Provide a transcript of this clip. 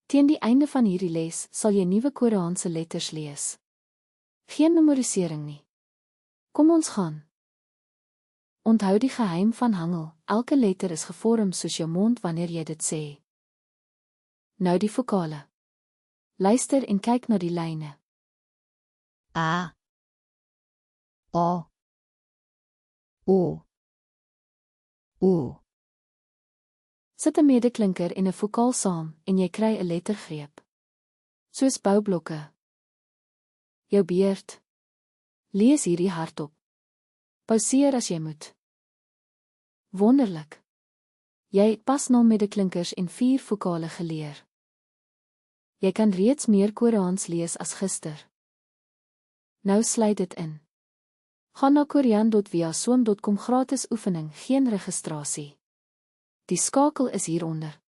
Teen die einde van hierdie les sal jy nuwe Koreaanse letters lees. Geen memorisering nie. Kom ons gaan. Onthou die geheim van hangel, elke letter is gevorm soos jou mond wanneer jy dit sê. Nou die vokale. Luister en kyk na die lyne. A, O, O, O. Sit 'n medeklinker en 'n vokaal saam en jy kry 'n lettergreep. Soos boublokke. Jou beurt. Lees hierdie hardop. Pauseer as jy moet. Wonderlik. Jy het pas 0 medeklinkers en 4 vokale geleer. Jy kan reeds meer Koreaans lees as gister. Nou sluit dit in. Gaan na korean.viasom.com gratis oefening, geen registrasie. Die skakel is hieronder.